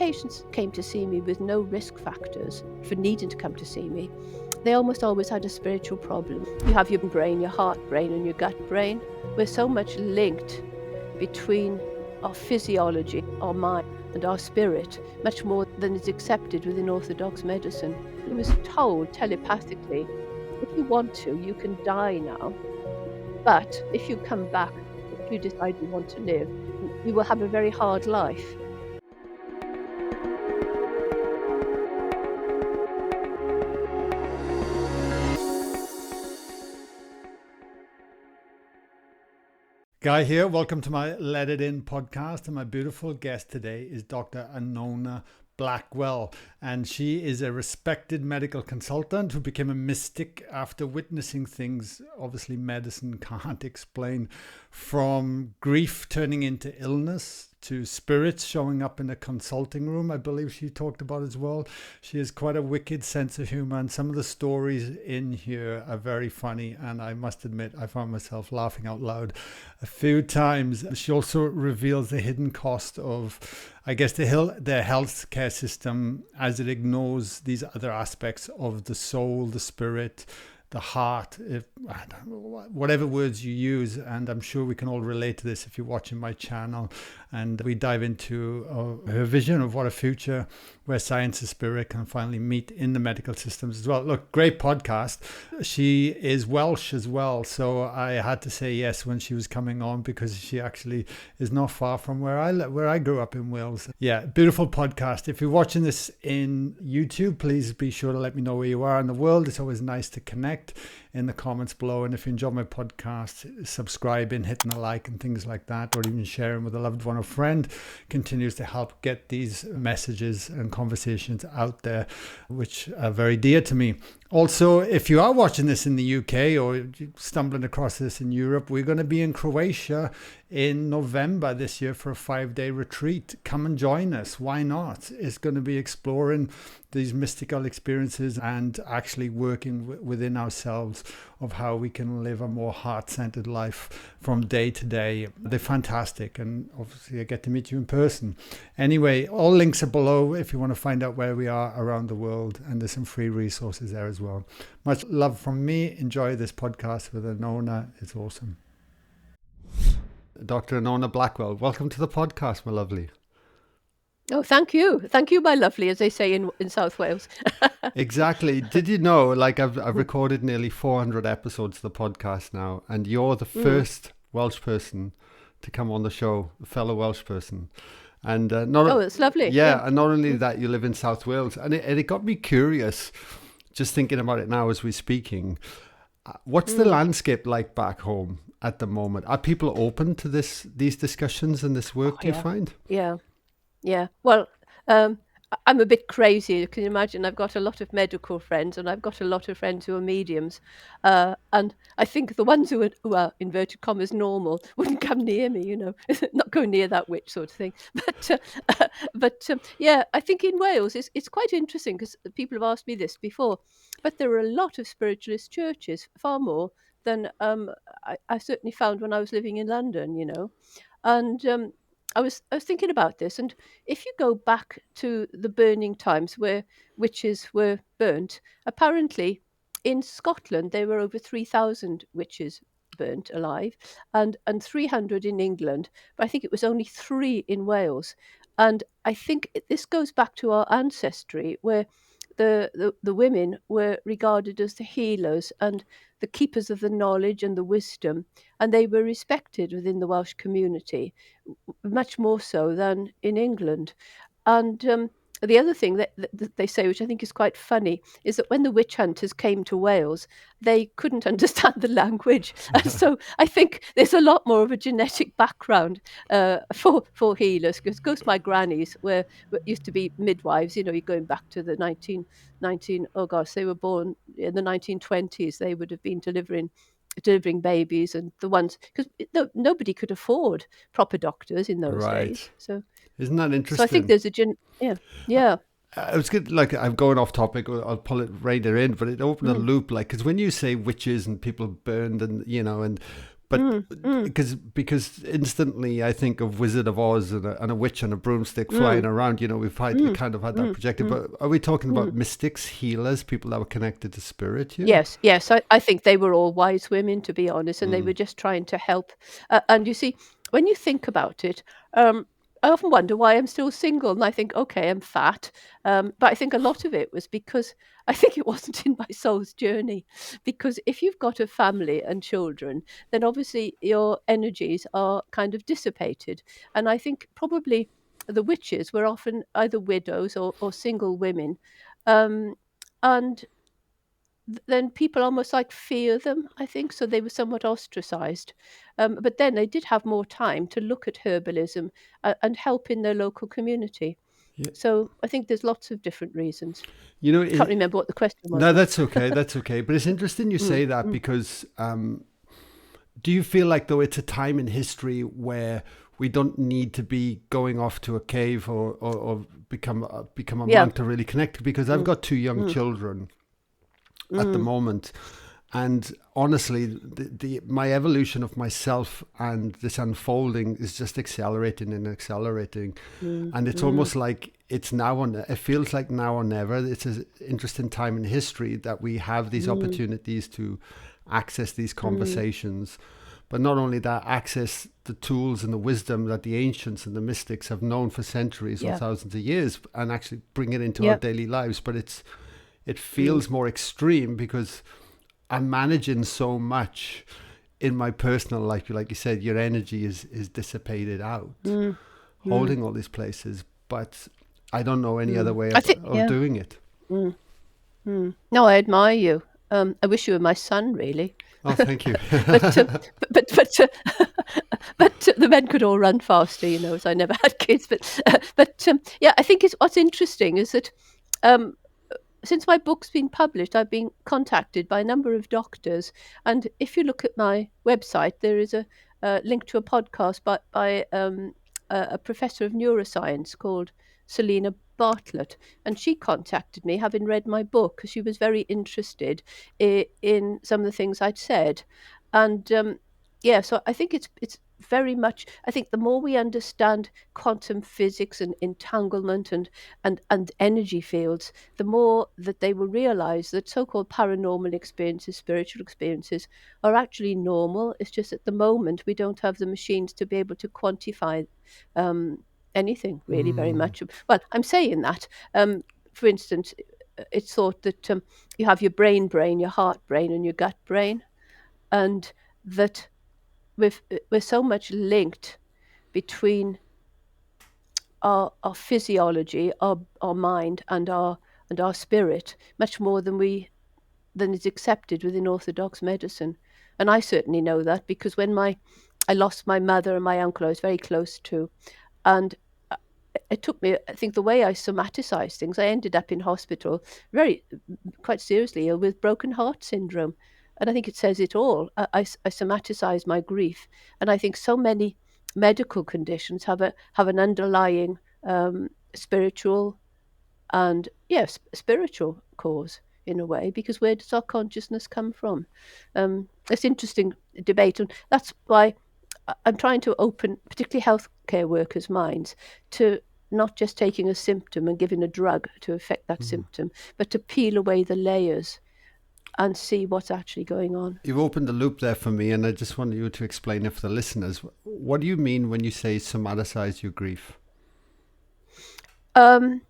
patients came to see me with no risk factors for needing to come to see me, they almost always had a spiritual problem. You have your brain, your heart brain, and your gut brain. We're so much linked between our physiology, our mind, and our spirit, much more than is accepted within orthodox medicine. I was told telepathically, if you want to, you can die now, but if you come back, if you decide you want to live, you will have a very hard life. Guy here, welcome to my Let It In podcast, and my beautiful guest today is Dr. Anona Blackwell, and she is a respected medical consultant who became a mystic after witnessing things obviously medicine can't explain, from grief turning into illness to spirits showing up in a consulting room, I believe she talked about as well. She has quite a wicked sense of humor, and some of the stories in here are very funny, and I must admit I found myself laughing out loud a few times. She also reveals the hidden cost of, I guess, the healthcare system as it ignores these other aspects of the soul, the spirit, the heart, whatever words you use. And I'm sure we can all relate to this if you're watching my channel. And we dive into her vision of what a future where science and spirit can finally meet in the medical systems as well. Look, great podcast. She is Welsh as well, so I had to say yes when she was coming on, because she actually is not far from where I grew up in Wales. Yeah, beautiful podcast. If you're watching this in YouTube, please be sure to let me know where you are in the world. It's always nice to connect in the comments below. And if you enjoy my podcast, subscribing, hitting a like and things like that, or even sharing with a loved one or friend continues to help get these messages and conversations out there, which are very dear to me. Also, if you are watching this in the UK or stumbling across this in Europe, we're going to be in Croatia in November this year for a 5-day retreat. Come and join us. Why not? It's going to be exploring these mystical experiences and actually working within ourselves of how we can live a more heart-centered life from day to day. They're fantastic, and obviously I get to meet you in person. Anyway, all links are below if you want to find out where we are around the world, and there's some free resources there as well. Much love from me. Enjoy this podcast with Anona. It's awesome. Dr. Anona Blackwell, welcome to the podcast, my lovely. Oh, thank you. Thank you, my lovely, as they say in South Wales. Exactly. Did you know, like, I've recorded nearly 400 episodes of the podcast now, and you're the first Welsh person to come on the show, a fellow Welsh person. And that's lovely. Yeah, and not only that, you live in South Wales. And it got me curious, just thinking about it now as we're speaking. What's the landscape like back home at the moment? Are people open to these discussions and this work, do you find? Yeah. Well, I'm a bit crazy. You can imagine I've got a lot of medical friends, and I've got a lot of friends who are mediums. And I think the ones who are, inverted commas, normal wouldn't come near me, not go near that witch sort of thing. But yeah, I think in Wales it's quite interesting, because people have asked me this before, but there are a lot of spiritualist churches, far more than I certainly found when I was living in London, and I was thinking about this, and if you go back to the burning times where witches were burnt, apparently in Scotland there were over 3,000 witches burnt alive, and 300 in England, but I think it was only 3 in Wales. And I think this goes back to our ancestry, where the women were regarded as the healers and the keepers of the knowledge and the wisdom, and they were respected within the Welsh community, much more so than in England. And the other thing that they say, which I think is quite funny, is that when the witch hunters came to Wales, they couldn't understand the language. And so I think there's a lot more of a genetic background for healers, because my grannies used to be midwives. You're going back to the 19, oh gosh, they were born in the 1920s. They would have been delivering babies, and the ones, because nobody could afford proper doctors in those days. So isn't that interesting? So I think there's yeah. It was good. Like, I'm going off topic. I'll pull it right in, but it opened a loop. Like, because when you say witches and people burned, and But Mm, mm, because instantly I think of Wizard of Oz and a witch and a broomstick flying mm, around. You know, we've mm, kind of had that mm, projected. mm, But are we talking about mm. mystics, healers, people that were connected to spirit here? Yes, yes. I think they were all wise women, to be honest, and they Mm. were just trying to help. And you see, when you think about it, I often wonder why I'm still single. And I think, okay, I'm fat. But I think a lot of it was because I think it wasn't in my soul's journey. Because if you've got a family and children, then obviously your energies are kind of dissipated. And I think probably the witches were often either widows or single women. Um, and then people almost like fear them, I think, so they were somewhat ostracized. But then they did have more time to look at herbalism and help in their local community. Yeah. So I think there's lots of different reasons. You know, Can't remember what the question was no, now. that's okay. That's okay. But it's interesting you Mm, say that mm. because do you feel like though it's a time in history where we don't need to be going off to a cave or become a Yeah. monk to really connect? Because I've Mm, got two young mm, children at the mm, moment, and honestly, the my evolution of myself and this unfolding is just accelerating and accelerating, mm, and it's mm, almost like it's now or it feels like now or never. It's an interesting time in history that we have these mm, opportunities to access these mm. conversations, but not only that, access the tools and the wisdom that the ancients and the mystics have known for centuries or Yeah. thousands of years, and actually bring it into our Yeah. daily lives. But it Mm, feels more extreme because I'm managing so much in my personal life. Like you said, your energy is dissipated out, mm, mm, holding all these places. But I don't know any other mm. way I think, of yeah. doing it. Mm, mm. No, I admire you. I wish you were my son, really. Oh, thank you. But the men could all run faster, so I never had kids. But yeah, I think it's what's interesting is that um, since my book's been published, I've been contacted by a number of doctors. And if you look at my website, there is a link to a podcast by a professor of neuroscience called Selena Bartlett. And she contacted me, having read my book, because she was very interested in some of the things I'd said. And yeah, so I think it's very much. I think the more we understand quantum physics and entanglement and energy fields, the more that they will realize that so-called paranormal experiences, spiritual experiences, are actually normal. It's just at the moment we don't have the machines to be able to quantify um, anything really very Mm. much. Well, I'm saying that. For instance, it's thought that you have your brain, your heart brain, and your gut brain, and that we're so much linked between our physiology, our mind, and our spirit, much more than is accepted within Orthodox medicine. And I certainly know that because when I lost my mother and my uncle, I was very close to, and it took me. I think the way I somaticized things, I ended up in hospital very quite seriously ill with broken heart syndrome. And I think it says it all. I somaticize my grief. And I think so many medical conditions have an underlying spiritual and yes, spiritual cause in a way, because where does our consciousness come from? It's interesting debate, and that's why I'm trying to open, particularly healthcare workers' minds, to not just taking a symptom and giving a drug to affect that Mm. symptom, but to peel away the layers and see what's actually going on. You've opened the loop there for me, and I just want you to explain it for the listeners. What do you mean when you say somaticize your grief? Um,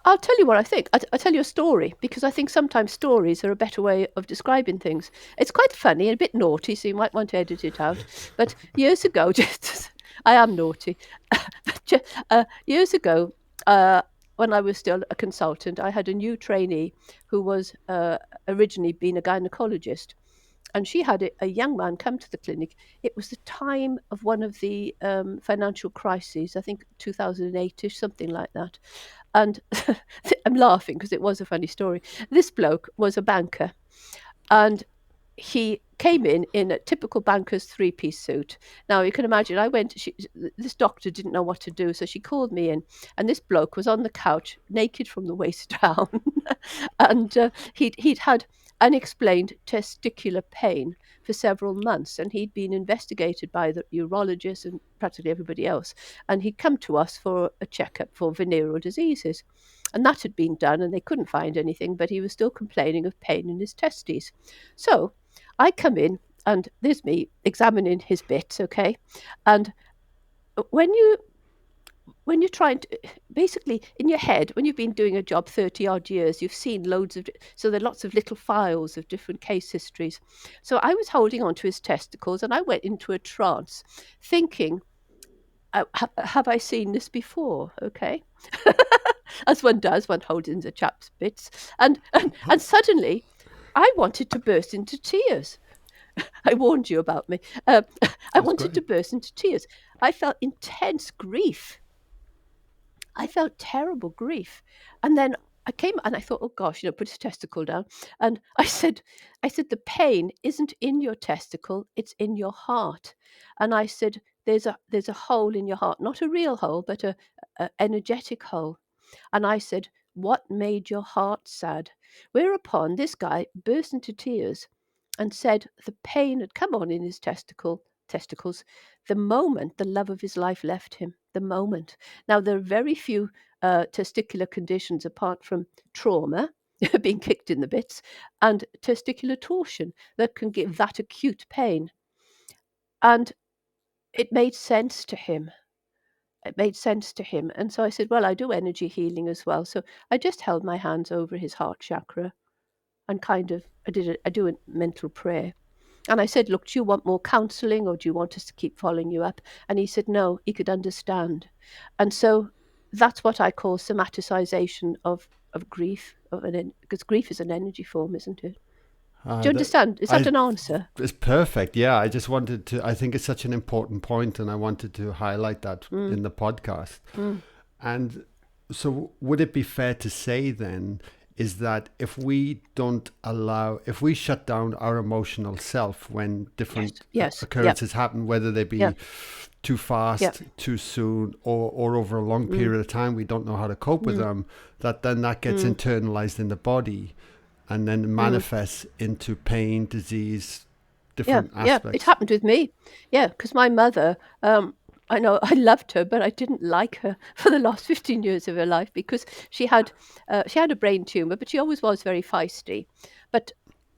I'll tell you what I think. I'll tell you a story because I think sometimes stories are a better way of describing things. It's quite funny and a bit naughty, so you might want to edit it out. But years ago, I am naughty. Years ago, uh, when I was still a consultant, I had a new trainee who was originally been a gynecologist, and she had a young man come to the clinic. It was the time of one of the financial crises, I think 2008ish, something like that. And I'm laughing because it was a funny story. This bloke was a banker, and he came in a typical banker's three-piece suit. Now you can imagine. This doctor didn't know what to do, so she called me in, and this bloke was on the couch, naked from the waist down, and he'd had unexplained testicular pain for several months, and he'd been investigated by the urologist and practically everybody else, and he'd come to us for a checkup for venereal diseases. And that had been done, and they couldn't find anything, but he was still complaining of pain in his testes. So I come in, and there's me examining his bits, okay? And when you when you're trying to basically in your head, when you've been doing a job 30 odd years, you've seen loads of so there are lots of little files of different case histories. So I was holding on to his testicles, and I went into a trance thinking, have I seen this before? Okay. As one does, one holds in the chap's bits. And suddenly I wanted to burst into tears. I warned you about me. I That's wanted great. to burst into tears. I felt intense grief. I felt terrible grief. And then I came and I thought, oh gosh, put his testicle down. And I said, the pain isn't in your testicle, it's in your heart. And I said, there's a hole in your heart, not a real hole, but a energetic hole. And I said, what made your heart sad? Whereupon this guy burst into tears and said the pain had come on in his testicles the moment the love of his life left him. The moment. Now, there are very few testicular conditions apart from trauma, being kicked in the bits, and testicular torsion that can give that acute pain. And it made sense to him. It made sense to him. And so I said, well, I do energy healing as well. So I just held my hands over his heart chakra and I do a mental prayer. And I said, look, do you want more counseling or do you want us to keep following you up? And he said, no, he could understand. And so that's what I call somaticization of grief, because grief is an energy form, isn't it? Do you That understand? Is that I an answer? It's perfect. Yeah, I just wanted to. I think it's such an important point, and I wanted to highlight that Mm, in the podcast. mm. And so, would it be fair to say then is that if we shut down our emotional self when Yes, different yes, yeah, occurrences happen, whether they yeah, be too yeah. fast, too soon, or over a long Mm, period of time, we don't know how to cope with mm, them, that gets mm, internalized in the body and then mm. manifests into pain, disease, Yeah, different yeah, it aspects. happened with me. Yeah, because my mother, I know I loved her, but I didn't like her for the last 15 years of her life because she had a brain tumor, but she always was very feisty. But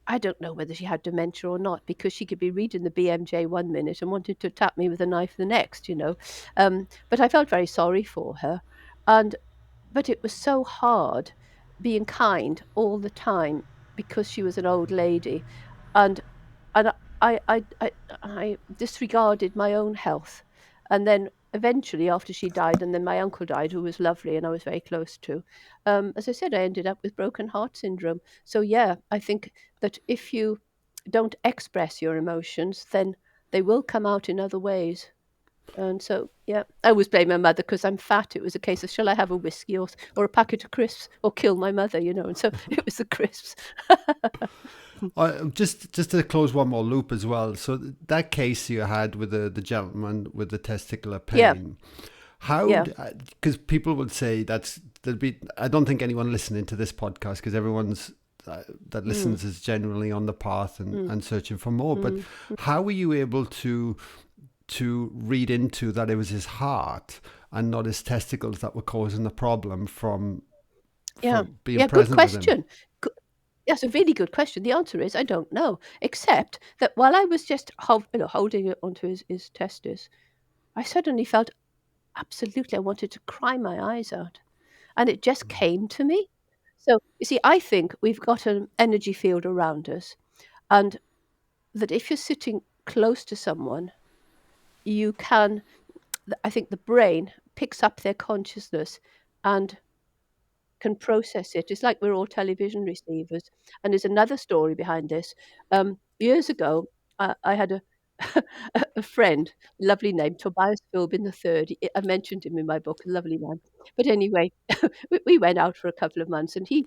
I don't know whether she had dementia or not because she could be reading the BMJ one minute and wanted to tap me with a knife the next. But I felt very sorry for her, and but it was so hard being kind all the time because she was an old lady, and and I disregarded my own health. And then eventually, after she died, and then my uncle died, who was lovely and I was very close to, as I said, I ended up with broken heart syndrome. So, yeah, I think that if you don't express your emotions, then they will come out in other ways. And so, yeah, I always blame my mother because I'm fat. It was a case of, shall I have a whiskey or a packet of crisps or kill my mother? And so it was the crisps. Just to close one more loop as well. So that case you had with the gentleman with the testicular Yeah, pain, how? yeah. Because people would say there'd be. I don't think anyone listening to this podcast, because everyone's that Mm, listens is generally on the path mm, and searching for more. But mm. how were you able to read into that it was his heart and not his testicles that were causing the problem Yeah. from being Yeah, good present with him? question. Goo That's a really good question. The answer is I don't know, except that while I was just holding it onto his testis, I suddenly felt absolutely I wanted to cry my eyes out, and it just came to me. So, you see, I think we've got an energy field around us, and that if you're sitting close to someone, you can I think the brain picks up their consciousness and can process it. It's like we're all television receivers. And there's another story behind this. Years ago, I had a a friend, lovely name, Tobias Philbin III. I mentioned him in my book, a lovely man. But anyway, we went out for a couple of months, and he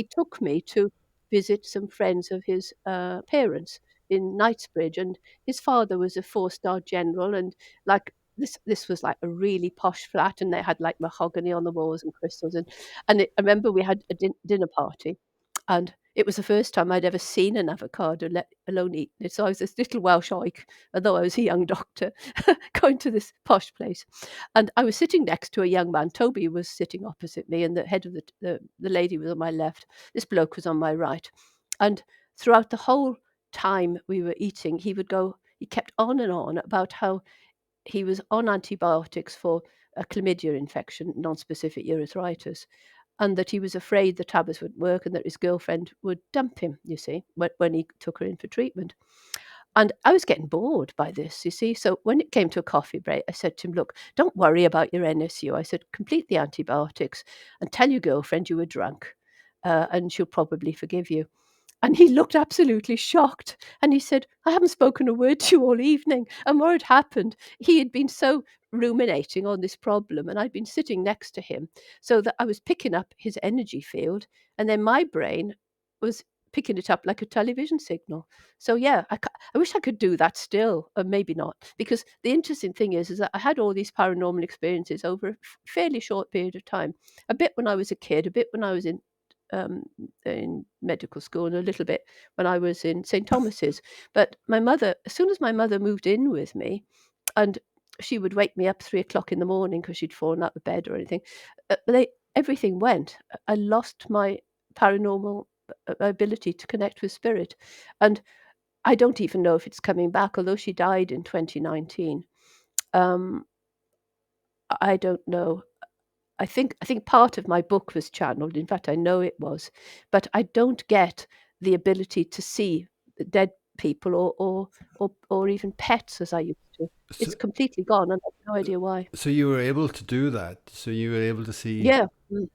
took me to visit some friends of his parents in Knightsbridge, and his father was a four-star general, and like this was like a really posh flat, and they had like mahogany on the walls and crystals, I remember we had a dinner party, and it was the first time I'd ever seen an avocado, let alone eaten it. So I was this little Welsh oik, although I was a young doctor, going to this posh place. And I was sitting next to a young man. Toby was sitting opposite me, and the head of the lady was on my left. This bloke was on my right. And throughout the whole time we were eating, he kept on and on about how he was on antibiotics for a chlamydia infection, non-specific urethritis, and that he was afraid the tablets wouldn't work and that his girlfriend would dump him, you see, when he took her in for treatment. And I was getting bored by this, you see. So when it came to a coffee break, I said to him, look, don't worry about your NSU. I said, complete the antibiotics and tell your girlfriend you were drunk, and she'll probably forgive you. And he looked absolutely shocked. And he said, I haven't spoken a word to you all evening. And what had happened, he had been so ruminating on this problem, and I'd been sitting next to him, so that I was picking up his energy field. And then my brain was picking it up like a television signal. So, yeah, I wish I could do that still, or maybe not. Because the interesting thing is that I had all these paranormal experiences over a fairly short period of time. A bit when I was a kid, a bit when I was in medical school, and a little bit when I was in St Thomas's. But my mother, as soon as my mother moved in with me, and she would wake me up 3 o'clock in the morning because she'd fallen out of bed or anything, everything went. I lost my paranormal ability to connect with spirit, and I don't even know if it's coming back. Although she died in 2019, um, I don't know. I think part of my book was channeled. In fact, I know it was, but I don't get the ability to see the dead people or even pets as I used to. So, It's completely gone, and I have no idea why. so you were able to do that. So you were able to see, Yeah. Mm.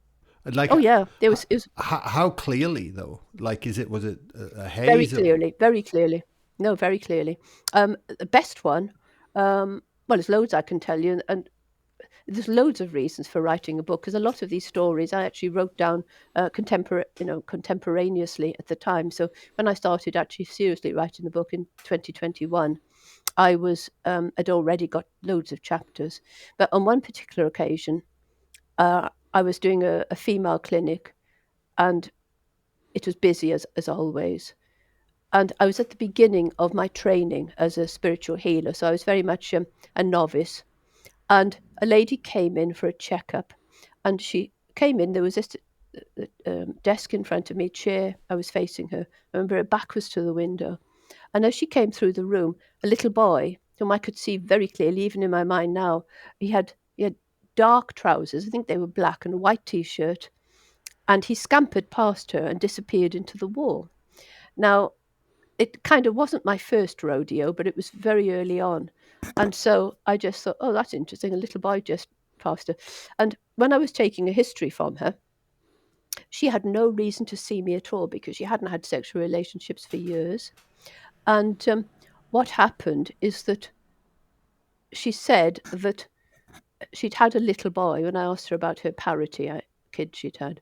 like, Oh, yeah. There was. It was how clearly though? Like, was it a very haze or? clearly, very clearly. No, very clearly. The best one. Well, there's loads I can tell you, and there's loads of reasons for writing a book, because a lot of these stories I actually wrote down contemporaneously at the time. So when I started actually seriously writing the book in 2021, I was had already got loads of chapters. But on one particular occasion, I was doing a female clinic, and it was busy as always. And I was at the beginning of my training as a spiritual healer, so I was very much a novice. And a lady came in for a checkup, and she came in. There was this desk in front of me, chair. I was facing her. I remember her back was to the window. And as she came through the room, a little boy, whom I could see very clearly, even in my mind now, he had dark trousers. I think they were black, and a white t-shirt. And he scampered past her and disappeared into the wall. Now, it kind of wasn't my first rodeo, but it was very early on. And so I just thought, oh, that's interesting. A little boy just passed her. And when I was taking a history from her, she had no reason to see me at all because she hadn't had sexual relationships for years. And what happened is that she said that she'd had a little boy. When I asked her about her parrot kid she'd had,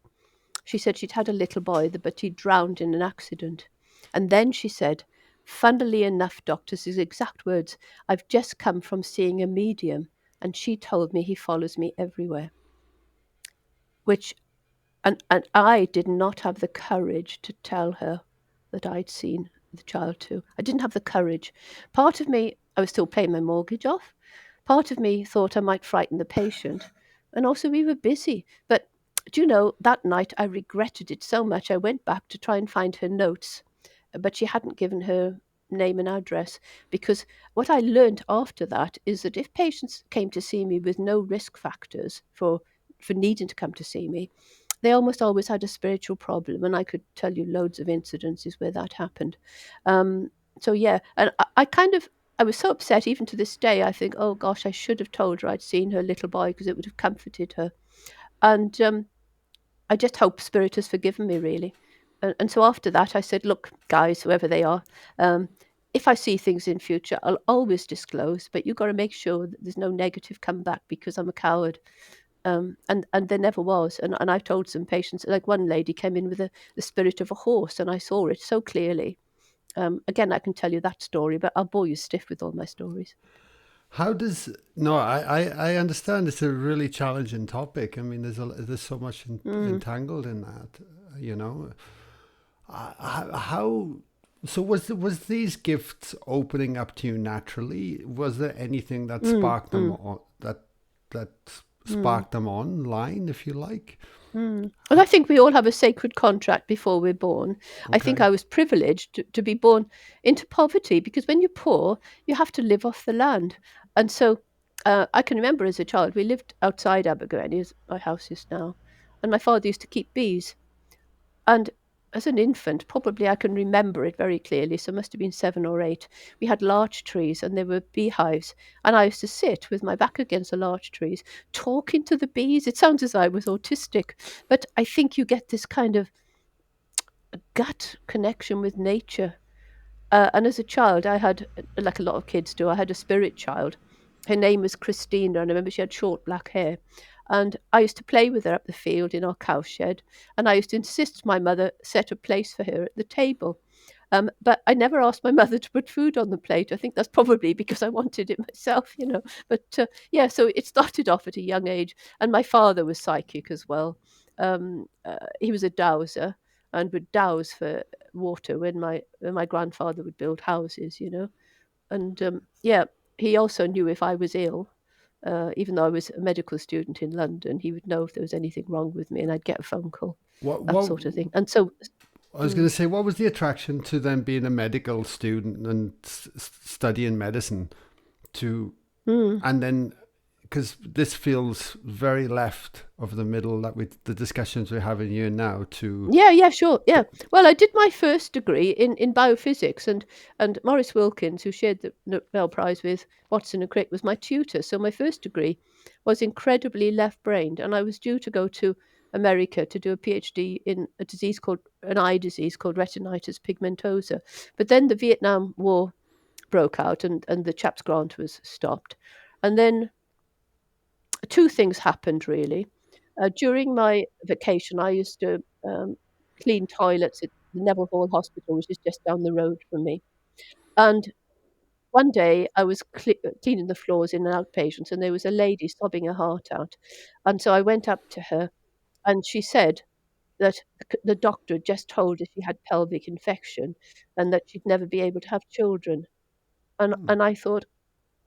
she said she'd had a little boy, but he drowned in an accident. And then she said, funnily enough, doctors, his exact words, I've just come from seeing a medium, and she told me he follows me everywhere. Which, and I did not have the courage to tell her that I'd seen the child too. I didn't have the courage. Part of me, I was still paying my mortgage off. Part of me thought I might frighten the patient. And also, we were busy. But do you know, that night I regretted it so much. I went back to try and find her notes, but she hadn't given her name and address. Because what I learned after that is that if patients came to see me with no risk factors for needing to come to see me, they almost always had a spiritual problem, and I could tell you loads of incidences where that happened. So yeah, and I was so upset. Even to this day, I think, oh gosh, I should have told her I'd seen her little boy because it would have comforted her. And I just hope Spirit has forgiven me, really. And so after that, I said, look, guys, whoever they are, um, if I see things in future, I'll always disclose, but you've got to make sure that there's no negative comeback because I'm a coward. And there never was. And I've told some patients, like one lady came in with the spirit of a horse, and I saw it so clearly. Again, I can tell you that story, but I'll bore you stiff with all my stories. How does no? I understand it's a really challenging topic. I mean, there's so much Mm. entangled in that. You know, How? So was these gifts opening up to you naturally? Was there anything that Mm, sparked them mm, on that mm. sparked them online, if you like? Well, I think we all have a sacred contract before we're born. I think Okay. I was privileged to be born into poverty because when you're poor, you have to live off the land. And so I can remember as a child, we lived outside Abergavenny, as my house is now, and my father used to keep bees. And as an infant, probably I can remember it very clearly, so it must have been 7 or 8. We had larch trees and there were beehives, and I used to sit with my back against the larch trees, talking to the bees. It sounds as though I was autistic, but I think you get this kind of gut connection with nature. And as a child, I had, like a lot of kids do, I had a spirit child. Her name was Christina, and I remember she had short black hair. And I used to play with her up the field in our cowshed, and I used to insist my mother set a place for her at the table. But I never asked my mother to put food on the plate. I think that's probably because I wanted it myself. But yeah, so it started off at a young age. And my father was psychic as well. He was a dowser and would douse for water when my grandfather would build houses. And yeah, he also knew if I was ill. Even though I was a medical student in London, he would know if there was anything wrong with me, and I'd get a phone call, What that what sort of thing. And so, I was going mm, to say, what was the attraction to then being a medical student and studying medicine to, mm. and then, because this feels very left of the middle that the discussions we're having here now to, Yeah, yeah, sure. Yeah. Well, I did my first degree in biophysics, and Maurice Wilkins, who shared the Nobel Prize with Watson and Crick, was my tutor. So my first degree was incredibly left-brained, and I was due to go to America to do a PhD in an eye disease called retinitis pigmentosa. But then the Vietnam War broke out, and the chap's grant was stopped. And then two things happened really. During my vacation, I used to clean toilets at the Neville Hall Hospital, which is just down the road from me. And one day I was cleaning the floors in an outpatient, and there was a lady sobbing her heart out. And so I went up to her, and she said that the doctor had just told her she had pelvic infection and that she'd never be able to have children. And I thought,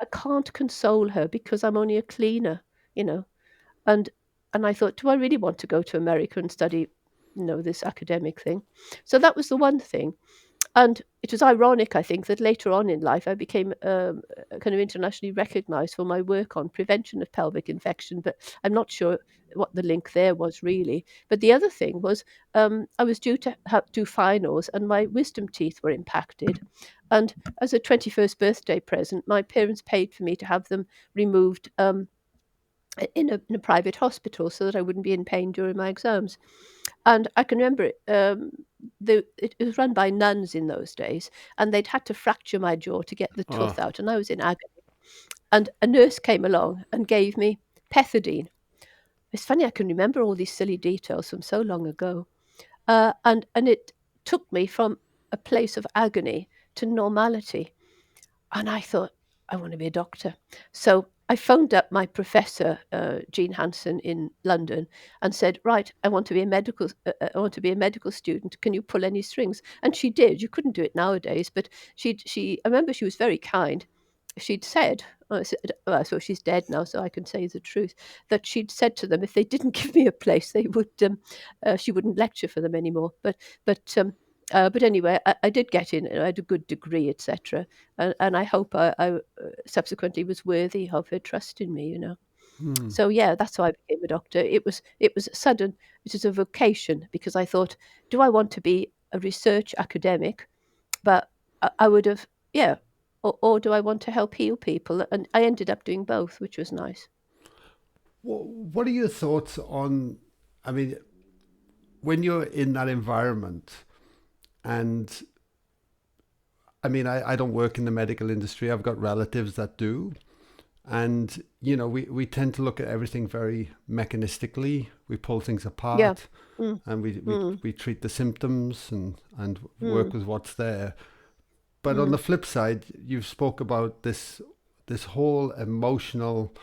I can't console her because I'm only a cleaner, you know. And and I thought, do I really want to go to America and study, this academic thing? So that was the one thing. And it was ironic, I think, that later on in life I became kind of internationally recognized for my work on prevention of pelvic infection. But I'm not sure what the link there was really. But the other thing was I was due to do finals, and my wisdom teeth were impacted. And as a 21st birthday present, my parents paid for me to have them removed in a private hospital so that I wouldn't be in pain during my exams. And I can remember it was run by nuns in those days, and they'd had to fracture my jaw to get the oh, tooth out, and I was in agony. And a nurse came along and gave me pethidine. It's funny I can remember all these silly details from so long ago. And it took me from a place of agony to normality. And I thought, I want to be a doctor. So I phoned up my professor, Jean Hansen in London, and said, "Right, I want to be a medical student. Can you pull any strings?" And she did. You couldn't do it nowadays, but I remember she was very kind. She'd said, well, so she's dead now, so I can say the truth, that she'd said to them if they didn't give me a place, she wouldn't lecture for them anymore. But anyway, I did get in. I had a good degree, etc. And I hope I subsequently was worthy of her trust in me. So yeah, that's how I became a doctor. It was sudden. It was a vocation because I thought, do I want to be a research academic? But I would have, yeah, or do I want to help heal people? And I ended up doing both, which was nice. what are your thoughts on? I mean, when you're in that environment, and I mean, I don't work in the medical industry. I've got relatives that do. And, we tend to look at everything very mechanistically. We pull things Yeah. apart Mm, and mm, we treat the symptoms and work mm, with what's there. But on the mm, flip side, you've spoke about this whole emotional,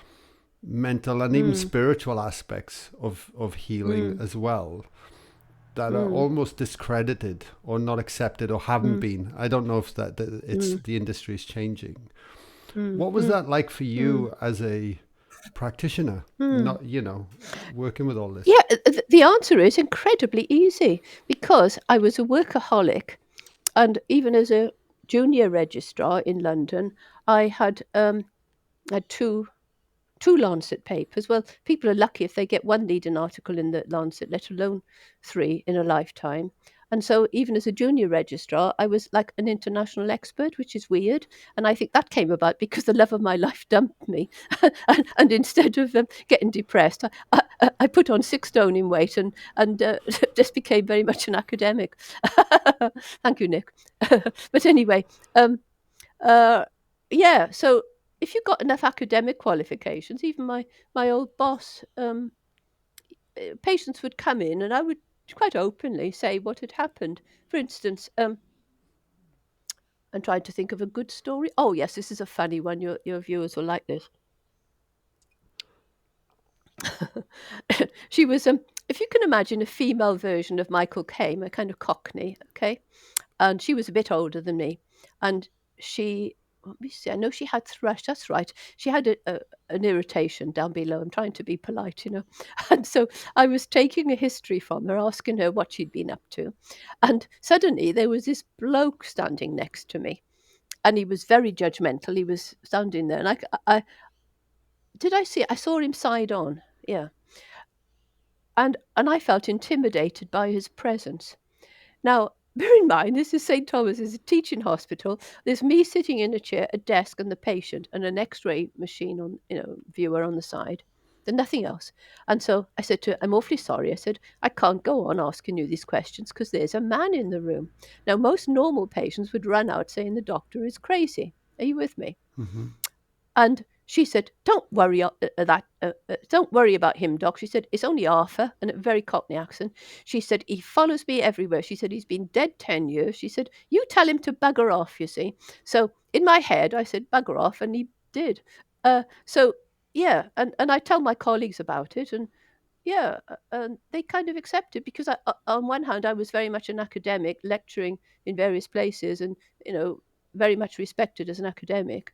mental, and even mm, spiritual aspects of healing mm, as well. that are mm, almost discredited or not accepted or haven't mm, been. I don't know if that it's mm, the industry is changing. mm, What was mm, that like for mm, you as a practitioner? mm. Not, working with all this. Yeah, the answer is incredibly easy because I was a workaholic, and even as a junior registrar in London, I had two Lancet papers. Well, people are lucky if they get one leading article in the Lancet, let alone three in a lifetime. And so, even as a junior registrar, I was like an international expert, which is weird. And I think that came about because the love of my life dumped me. And instead of getting depressed, I put on 6 stone in weight and just became very much an academic. Thank you, Nick. But anyway, um, uh, yeah, so if you got enough academic qualifications, even my old boss, patients would come in and I would quite openly say what had happened. For instance, I'm trying to think of a good story. Oh yes, this is a funny one. Your viewers will like this. She was if you can imagine a female version of Michael Caine, a kind of Cockney, okay? And she was a bit older than me, and she let me see, I know she had thrush, that's right. She had an irritation down below. I'm trying to be polite, you know. And so I was taking a history from her, asking her what she'd been up to. And suddenly there was this bloke standing next to me, and he was very judgmental. He was standing there, and I did I see? I saw him side on, yeah, and I felt intimidated by his presence. Now, bear in mind, this is St. Thomas, it's a teaching hospital. There's me sitting in a chair, a desk, and the patient, and an X-ray machine on, viewer on the side. There's nothing else. And so I said to her, I'm awfully sorry. I said, I can't go on asking you these questions because there's a man in the room. Now, most normal patients would run out saying the doctor is crazy. Are you with me? Hmm. And she said, don't worry about him, Doc." She said, "It's only Arthur," and a very Cockney accent. She said, "He follows me everywhere." She said, "He's been dead 10 years." She said, "You tell him to bugger off." You see. So in my head, I said, "Bugger off," and he did. So yeah, and I tell my colleagues about it, and yeah, and they kind of accepted because on one hand, I was very much an academic, lecturing in various places, and you know, very much respected as an academic.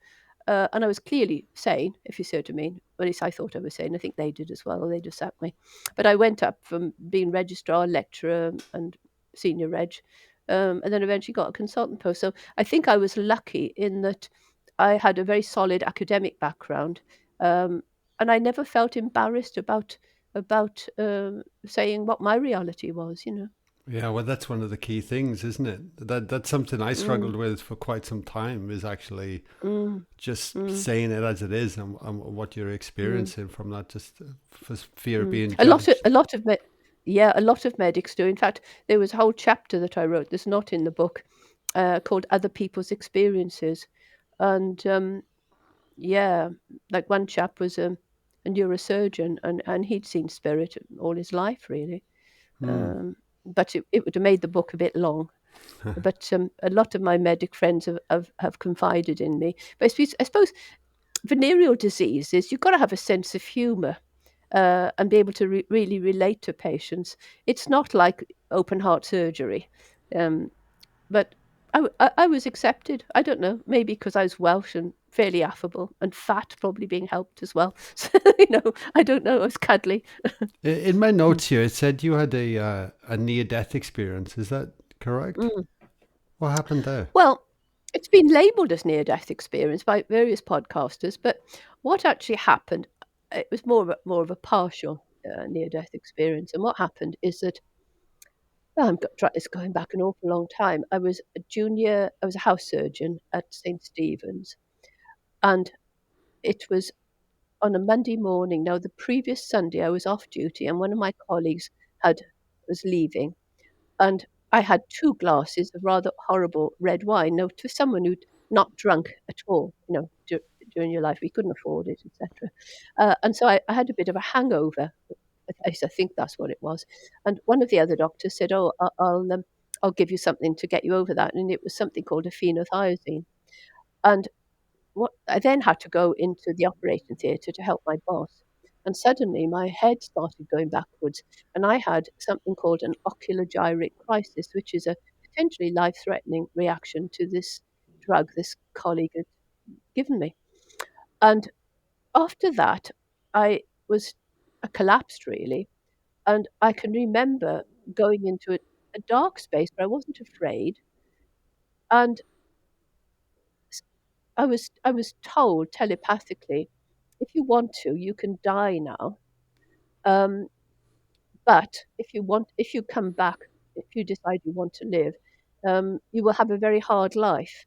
And I was clearly sane, if you see what I mean. At least I thought I was sane. I think they did as well. Or they just sacked me. But I went up from being registrar, lecturer, and senior reg, and then eventually got a consultant post. So I think I was lucky in that I had a very solid academic background, um, and I never felt embarrassed about saying what my reality was. You know. Yeah, well, that's one of the key things, isn't it? That's something I struggled Mm, with for quite some time. Is actually mm, just mm, saying it as it is and what you're mm. experiencing from that, just for fear of Mm. being A lot of judged. a lot of me yeah, a lot of medics do. In fact, there was a whole chapter that I wrote that's not in the book, called "Other People's Experiences," and yeah, like one chap was a neurosurgeon, and he'd seen spirit all his life, really. Hmm. Um, but it would have made the book a bit long. But a lot of my medic friends have confided in me. But I suppose venereal diseases, you've got to have a sense of humour and be able to really relate to patients. It's not like open heart surgery, um, but I was accepted. I don't know, maybe because I was Welsh and fairly affable and fat, probably being helped as well. So, I don't know. I was cuddly. In my Mm. notes here, it said you had a near death experience. Is that correct? Mm. What happened there? Well, it's been labelled as near-death experience by various podcasters, but what actually happened? It was more of a partial near-death experience, and what happened is that it's going back an awful long time. I was a house surgeon at St. Stephen's, and it was on a Monday morning. Now, the previous Sunday, I was off duty, and one of my colleagues had was leaving, and I had 2 glasses of rather horrible red wine. Now, to someone who'd not drunk at all, during your life, we couldn't afford it, etc. And so I had a bit of a hangover. At least I think that's what it was. And one of the other doctors said, "Oh, I'll give you something to get you over that." And it was something called a phenothiazine. And what I then had to go into the operating theatre to help my boss. and suddenly my head started going backwards, and I had something called an ocular gyrate crisis, which is a potentially life-threatening reaction to this drug this colleague had given me. And after that, I was I collapsed really, and I can remember going into a dark space where I wasn't afraid, and s- I was told telepathically, if you want to, you can die now. Um, but if you come back, if you decide you want to live, you will have a very hard life.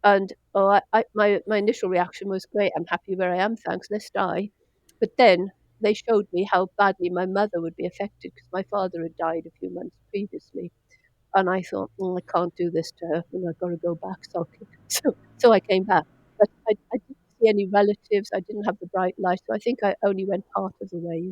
And my initial reaction was, great, I'm happy where I am, thanks, let's die. But then they showed me how badly my mother would be affected because my father had died a few months previously. And I thought, I can't do this to her. I've got to go back. So, so I came back. But I didn't see any relatives. I didn't have the bright light. So I think I only went part of the way.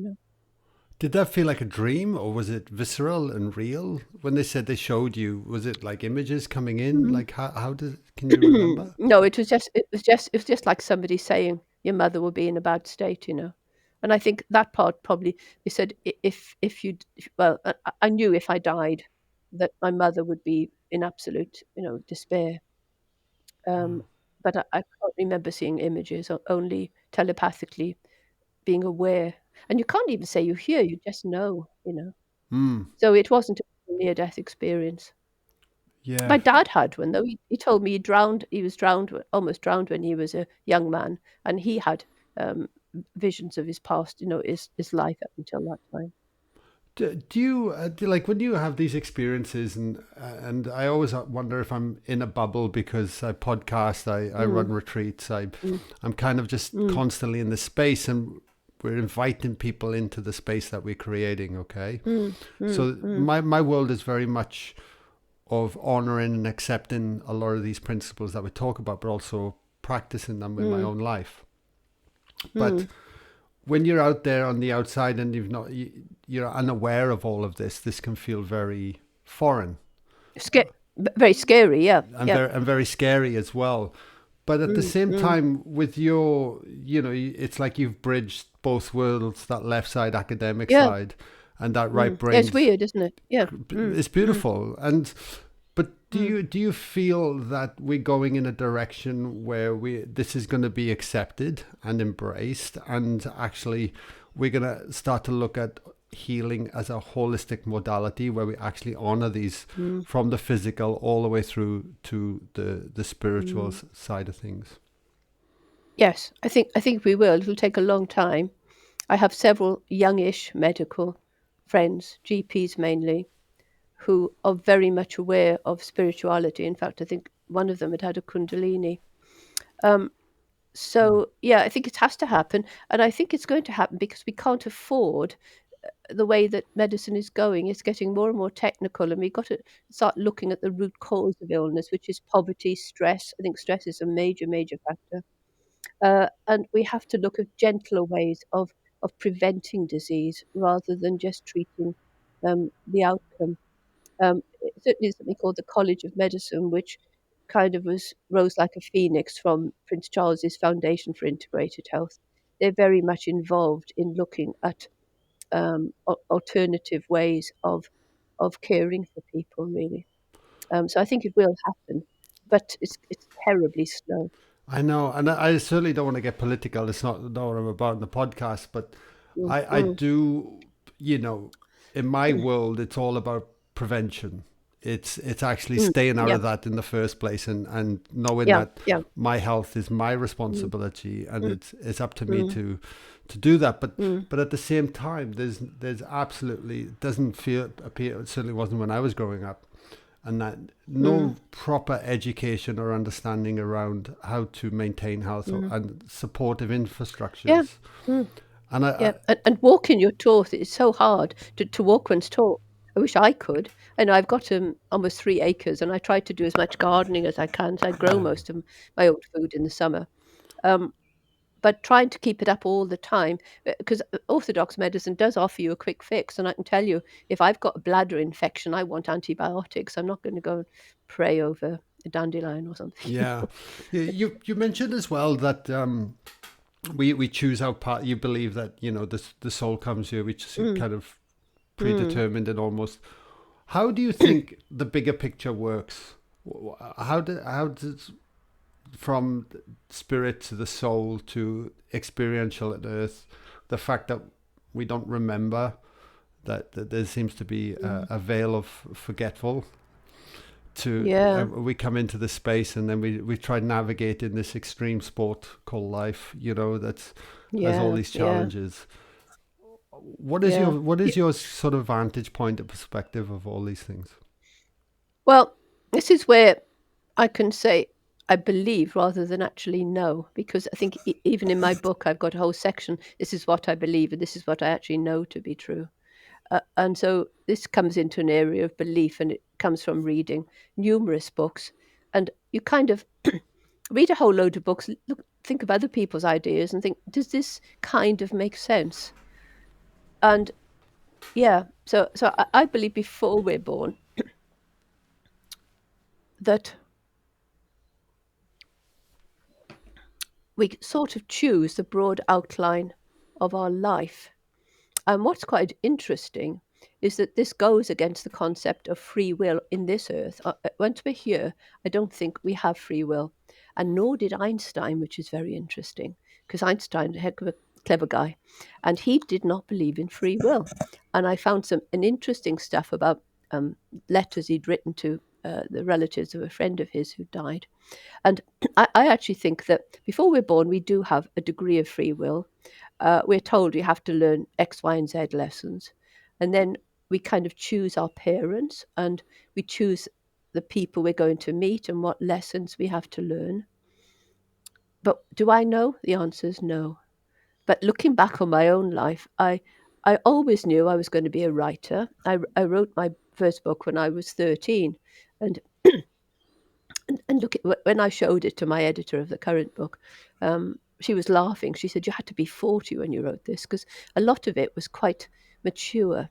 Did that feel like a dream, or was it visceral and real? When they said they showed you, was it like images coming in? Mhm. Like how did, can you remember? No, it was just like somebody saying your mother will be in a bad state. And I think that part probably they said if you well I knew if I died that my mother would be in absolute despair. Um, but I can't remember seeing images, only telepathically being aware. And you can't even say you hear, you just know. Hmm. So it wasn't a near death experience. Yeah. My dad had one though. He told me he was drowned, almost drowned when he was a young man, and he had visions of his past, his life up until that time. Do you like when you have these experiences, and I always wonder if I'm in a bubble because I podcast, I run Mm, retreats, mm, I'm kind of just mm, constantly in this space, and we're inviting people into the space that we're creating. Okay, mm, mm, so mm, my world is very much of honoring and accepting a lot of these principles that we talk about, but also practicing them in my mm, own life. But mm. when you're out there on the outside and you're unaware of all of this can feel very foreign Very scary. Yeah, and yeah. very scary as well. But at the Mm, same mm. time, with your, it's like you've bridged both worlds, that left side academic Yeah. side and that right Mm. Yeah, it's brain. weird, isn't it? Yeah. Mm, It's mm, beautiful. And but mm, do you feel that we're going in a direction where we this is going to be accepted and embraced, and actually we're going to start to look at healing as a holistic modality where we actually honor these mm, from the physical all the way through to the spiritual mm. side of things? Yes, I think we will. It'll take a long time. I have several youngish medical friends, GPs mainly, who are very much aware of spirituality. In fact, I think one of them had a Kundalini. Um, so yeah, I think it has to happen, and I think it's going to happen because we can't afford the way that medicine is going. It's getting more and more technical, and we've got to start looking at the root cause of illness, which is poverty, stress. I think stress is a major, major factor, and we have to look at gentler ways of preventing disease rather than just treating the outcome. Certainly, there's something called the College of Medicine, which kind of rose like a phoenix from Prince Charles's Foundation for Integrated Health. They're very much involved in looking at alternative ways of caring for people, really. So I think it will happen, but it's terribly slow. I know, and I certainly don't want to get political. It's not what I'm about in the podcast, but Mm, I mm, do, you know, in my world, it's all about prevention. It's actually mm. staying out Yeah, of that in the first place, and knowing yeah, that yeah. my health is my Mm, responsibility, and mm, it's up to me mm, to do that. mm, But at the same time, there's absolutely it doesn't feel appear. It certainly wasn't when I was growing up, and that mm, no proper education or understanding around how to maintain health mm. and supportive Yeah. infrastructures. Mm. And Yeah, and walking your talk, it's so hard to walk one's talk. I wish I could. I know I've got almost 3 acres, and I try to do as much gardening as I can. So I grow yeah, most of my own food in the summer. Um, but trying to keep it up all the time, because orthodox medicine does offer you a quick fix. And I can tell you, if I've got a bladder infection, I want antibiotics. I'm not going to go and pray over a dandelion or something. yeah. You mentioned as well that we choose our path. You believe that the soul comes here, which is Mm, kind of mm. predetermined and almost. How do you think the bigger picture works? How does from spirit to the soul to experiential at earth, the fact that we don't remember, that there seems to be Mm. a veil of forgetful to Yeah, we come into this space and then we try navigating this extreme sport called life, that has all yeah, these yeah, challenges. yeah. What Y- is your sort of vantage point and perspective of all these things? Well, this is where I can say I believe rather than actually know, because I think even in my book, I've got a whole section. This is what I believe, and this is what I actually know to be true. And so this comes into an area of belief, and it comes from reading numerous books. And you kind of read a whole load of books, look, think of other people's ideas, and think, does this kind of make sense? And yeah, so I believe before we're born that we sort of choose the broad outline of our life. And what's quite interesting is that this goes against the concept of free will in this earth. Once we're here, I don't think we have free will. And nor did Einstein, which is very interesting, because Einstein, a heck of a clever guy, and he did not believe in free will. And I found some an interesting stuff about letters he'd written to the relatives of a friend of his who died. And I actually think that before we're born, we do have a degree of free will. We're told we have to learn X, Y, and Z lessons. And then we kind of choose our parents and we choose the people we're going to meet and what lessons we have to learn. But do I know? The answer is no. But looking back on my own life, I always knew I was going to be a writer. I wrote my first book when I was 13. And and look at when I showed it to my editor of the current book, she was laughing. She said, "You had to be 40 when you wrote this," because a lot of it was quite mature.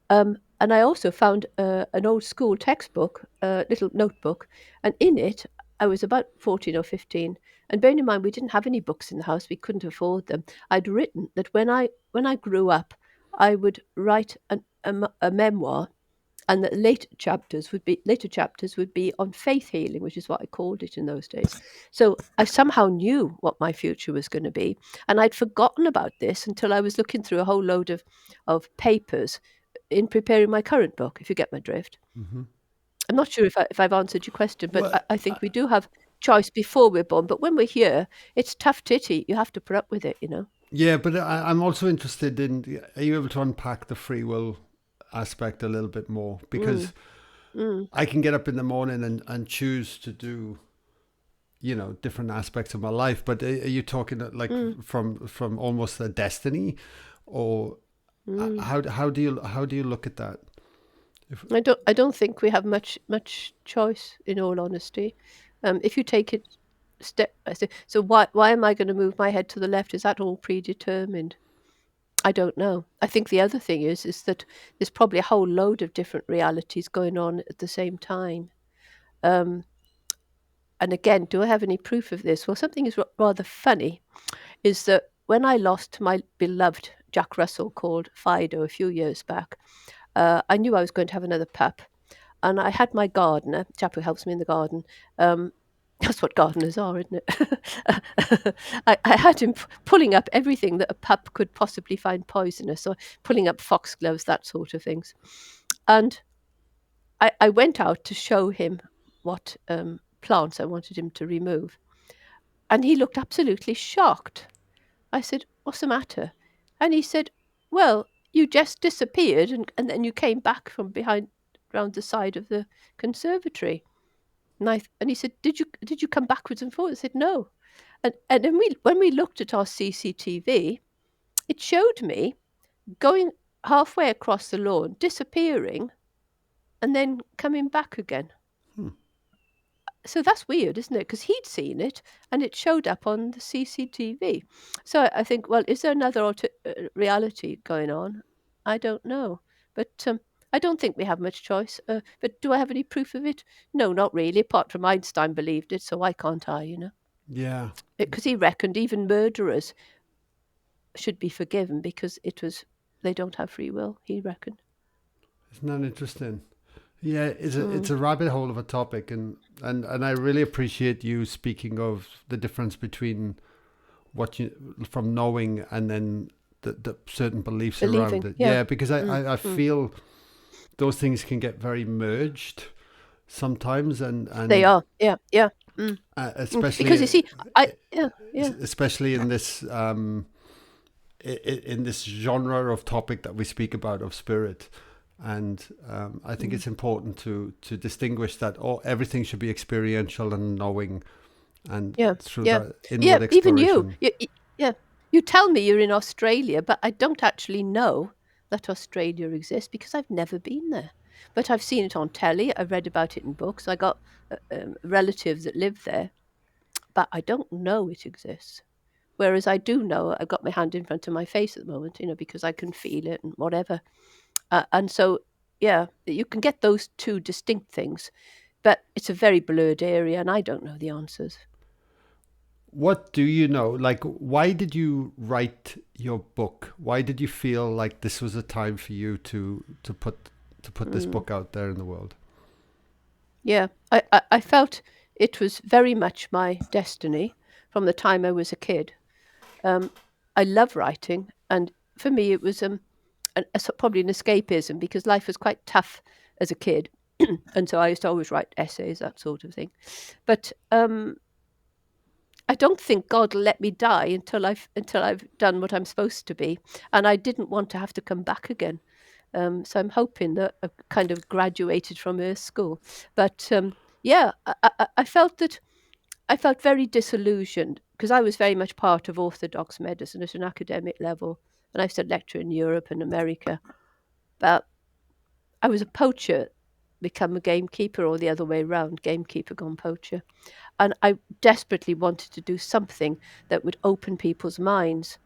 And I also found an old school textbook, a little notebook, and in it, I was about 14 or 15. And bearing in mind, we didn't have any books in the house; we couldn't afford them. I'd written that when I grew up, I would write a memoir, and that later chapters would be on faith healing, which is what I called it in those days. So I somehow knew what my future was going to be, and I'd forgotten about this until I was looking through a whole load of papers in preparing my current book. If you get my drift, Hmm. I'm not sure if I've answered your question, but Well, I think we do have choice before we're born, but when we're here, it's tough titty. You have to put up with it, you know. yeah, but I'm also interested in, are you able to unpack the free will aspect a little bit more? Mm, Because mm, I can get up in the morning and choose to do, different aspects of my life. But are you talking like mm, from almost a destiny, or mm. how do you look at that? If, I don't think we have much choice, in all honesty. If you take it step by step, so why am I going to move my head to the left? Is that all predetermined? I don't know. I think the other thing is that there's probably a whole load of different realities going on at the same time. Um, and again, do I have any proof of this? Well, something is rather funny. Is that when I lost my beloved Jack Russell called Fido a few years back, I knew I was going to have another pup, and I had my gardener, chap who helps me in the garden. Um, that's what gardeners are, isn't it? I had him pulling up everything that a pup could possibly find poisonous, or pulling up foxgloves, that sort of things. And I went out to show him what plants I wanted him to remove. And he looked absolutely shocked. I said, "What's the matter?" And he said, "Well, you just disappeared and then you came back from behind round the side of the conservatory." And he said, "Did you come backwards and forwards?" I said, "No." And then when we looked at our CCTV, it showed me going halfway across the lawn, disappearing, and then coming back again. hmm. So that's weird, isn't it? Because he'd seen it and it showed up on the CCTV. So I think, well, is there another reality going on? I don't know. But I don't think we have much choice. But do I have any proof of it? No, not really, apart from Einstein believed it, so why can't I, you know? Yeah. Because he reckoned even murderers should be forgiven because they don't have free will, he reckoned. Isn't that interesting? Yeah, it's Mm. a rabbit hole of a topic, and I really appreciate you speaking of the difference between what you from knowing and then the certain beliefs around Believing, it. yeah. Yeah, because Mm. I Mm. feel those things can get very merged sometimes, They and are, yeah, yeah. Mm. Mm. Because you especially see, yeah, yeah. especially in this in this genre of topic that we speak about of spirit. And I think Mm. it's important to distinguish that everything should be experiential and knowing, and Yeah, through yeah, that yeah. inward Even you, exploration. yeah. You tell me you're in Australia, but I don't actually know that Australia exists because I've never been there. But I've seen it on telly. I've read about it in books. I got relatives that live there, but I don't know it exists. Whereas I do know, I've got my hand in front of my face at the moment, because I can feel it and whatever. And so, yeah, you can get those two distinct things, but it's a very blurred area, and I don't know the answers. What do you know? Like, why did you write your book? Why did you feel like this was a time for you to put this Mm. book out there in the world? Yeah, I felt it was very much my destiny from the time I was a kid. Um, I love writing, and for me, it was probably an escapism because life was quite tough as a kid, and so I used to always write essays, that sort of thing. But I don't think God will let me die until I've done what I'm supposed to be, and I didn't want to have to come back again. So I'm hoping that I've kind of graduated from Earth School. But yeah, I felt very disillusioned because I was very much part of orthodox medicine at an academic level, and I used to lecture in Europe and America. But I was a poacher, become a gamekeeper, or the other way around, gamekeeper gone poacher. And I desperately wanted to do something that would open people's minds